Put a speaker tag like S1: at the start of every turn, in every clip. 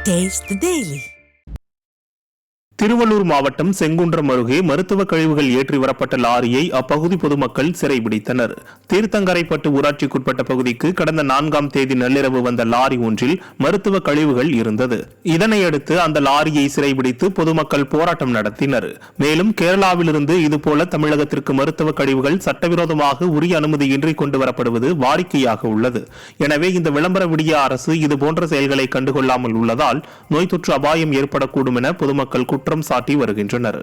S1: Taste the Daily.
S2: Tiruvallur மாவட்டம் செங்குன்றம் அருகே மருத்துவ கழிவுகள் ஏற்றி வரப்பட்ட லாரியை அப்பகுதி பொதுமக்கள் சிறைபிடித்தனர். தீர்த்தங்கரைப்பட்டு ஊராட்சிக்குட்பட்ட பகுதிக்கு கடந்த 4ஆம் தேதி நள்ளிரவு வந்த லாரி ஒன்றில் மருத்துவ கழிவுகள் இருந்தது. இதனையடுத்து அந்த லாரியை சிறைபிடித்து பொதுமக்கள் போராட்டம் நடத்தினர். மேலும் கேரளாவிலிருந்து இதுபோல தமிழகத்திற்கு மருத்துவ கழிவுகள் சட்டவிரோதமாக உரிய அனுமதியின்றி கொண்டு வரப்படுவது வாடிக்கையாக உள்ளது. எனவே இந்த விளம்பர விடிய அரசு இதுபோன்ற செயல்களை கண்டுகொள்ளாமல் உள்ளதால் நோய் தொற்று அபாயம் ஏற்படக்கூடும் என பொதுமக்கள் குற்றம் சாட்டி வருகின்றனர்.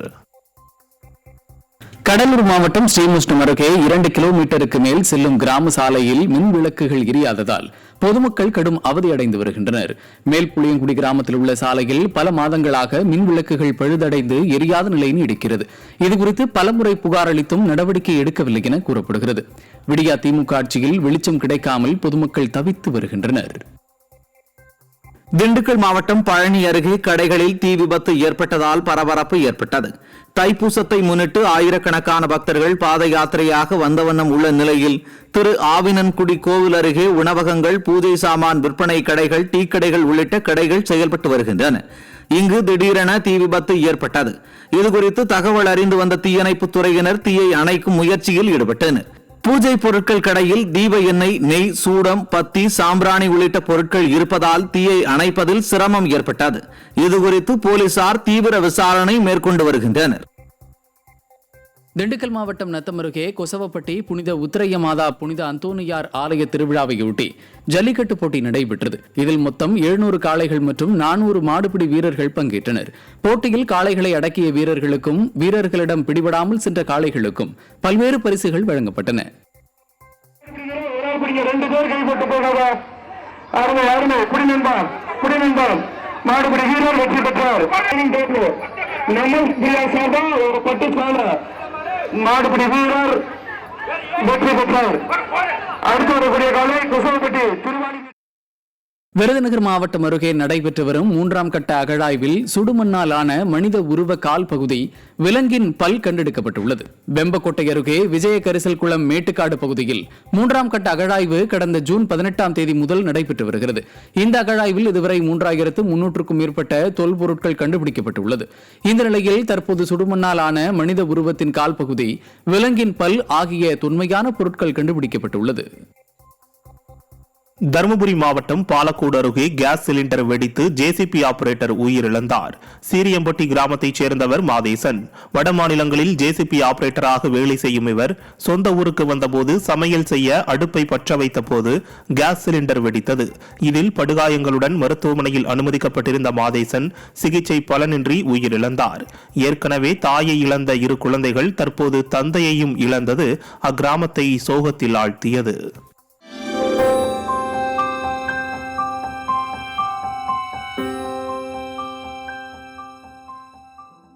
S3: கடலூர் மாவட்டம் ஸ்ரீமுஷ்ணம் அருகே 2 கிலோமீட்டருக்கு மேல் செல்லும் கிராம சாலையில் மின் விளக்குகள் எரியாததால் பொதுமக்கள் கடும் அவதியடைந்து வருகின்றனர். மேல்புளியங்குடி கிராமத்தில் உள்ள சாலையில் பல மாதங்களாக மின் விளக்குகள் பழுதடைந்து எரியாத நிலையில் நீடிக்கிறது. இதுகுறித்து பலமுறை புகார் அளித்தும் நடவடிக்கை எடுக்கவில்லை என கூறப்படுகிறது. விடியா திமுக ஆட்சியில் வெளிச்சம் கிடைக்காமல் பொதுமக்கள் தவித்து வருகின்றனர்.
S4: திண்டுக்கல் மாவட்டம் பழனி அருகே கடைகளில் தீ விபத்து ஏற்பட்டதால் பரபரப்பு ஏற்பட்டது. தைப்பூசத்தை முன்னிட்டு ஆயிரக்கணக்கான பக்தர்கள் பாத யாத்திரையாக வந்த வண்ணம் உள்ள நிலையில் திரு ஆவினன்குடி கோவில் அருகே உணவகங்கள், பூஜை சாமான் விற்பனை கடைகள், டீ கடைகள் உள்ளிட்ட கடைகள் செயல்பட்டு வருகின்றன. இங்கு திடீரென தீ விபத்து ஏற்பட்டது. இதுகுறித்து தகவல் அறிந்து வந்த தீயணைப்புத் துறையினர் தீயை அணைக்கும் முயற்சியில் ஈடுபட்டனர். பூஜை பொருட்கள் கடையில் தீப எண்ணெய், நெய், சூடம், பத்தி, சாம்பிராணி உள்ளிட்ட பொருட்கள் இருப்பதால் தீயை அணைப்பதில் சிரமம் ஏற்பட்டது. இதுகுறித்து போலீசார் தீவிர விசாரணை மேற்கொண்டு வருகின்றனர்.
S3: திண்டுக்கல் மாவட்டம் நத்தம் அருகே கொசவப்பட்டி புனித உத்திரைய மாதா புனித அந்தோனியார் ஆலய திருவிழாவையொட்டி ஜல்லிக்கட்டு போட்டி நடைபெற்றது. இதில் மொத்தம் 700 காளைகள் மற்றும் 400 மாடுபிடி வீரர்கள் பங்கேற்றனர். போட்டியில் காளைகளை அடக்கிய வீரர்களுக்கும் வீரர்களிடம் பிடிபடாமல் சென்ற காளைகளுக்கும் பல்வேறு பரிசுகள் வழங்கப்பட்டன.
S5: மாடுபிடி வீரர் வெற்றி பெற்றார். மாடுபிடி வீரர் வெற்றி பெற்றார். அடுத்து வரக்கூடிய காலை கொசவப்பட்டி திருவாணி.
S3: விருதுநகர் மாவட்டம் அருகே நடைபெற்று வரும் 3ஆம் கட்ட அகழாய்வில் சுடுமண்ணால் ஆன மனித உருவ கால் பகுதி விலங்கின் பல் கண்டெடுக்கப்பட்டுள்ளது. வெம்பக்கோட்டை அருகே விஜய கரிசல் குளம் மேட்டுக்காடு பகுதியில் 3ஆம் கட்ட அகழாய்வு கடந்த ஜூன் 18ஆம் தேதி முதல் நடைபெற்று வருகிறது. இந்த அகழாய்வில் இதுவரை 3300க்கும் மேற்பட்ட தொல்பொருட்கள் கண்டுபிடிக்கப்பட்டுள்ளது. இந்த நிலையில் தற்போது சுடுமண்ணால் ஆன மனித உருவத்தின் கால் பகுதி, விலங்கின் பல் ஆகிய தொன்மையான பொருட்கள் கண்டுபிடிக்கப்பட்டுள்ளது.
S2: தருமபுரி மாவட்டம் பாலக்கோடு அருகே கேஸ் சிலிண்டர் வெடித்து ஜேசிபி ஆபரேட்டர் உயிரிழந்தார். சீரியம்பட்டி கிராமத்தைச் சேர்ந்தவர் மாதேசன். வட மாநிலங்களில் ஜேசிபி ஆபரேட்டராக வேலை செய்யும் இவர் சொந்த ஊருக்கு வந்தபோது சமையல் செய்ய அடுப்பை பற்ற வைத்த போது கேஸ் சிலிண்டர் வெடித்தது. இதில் படுகாயங்களுடன் மருத்துவமனையில் அனுமதிக்கப்பட்டிருந்த மாதேசன் சிகிச்சை பலனின்றி உயிரிழந்தார். ஏற்கனவே தாயை இழந்த 2 குழந்தைகள் தற்போது தந்தையையும் இழந்தது அக்கிராமத்தை சோகத்தில் ஆழ்த்தியது.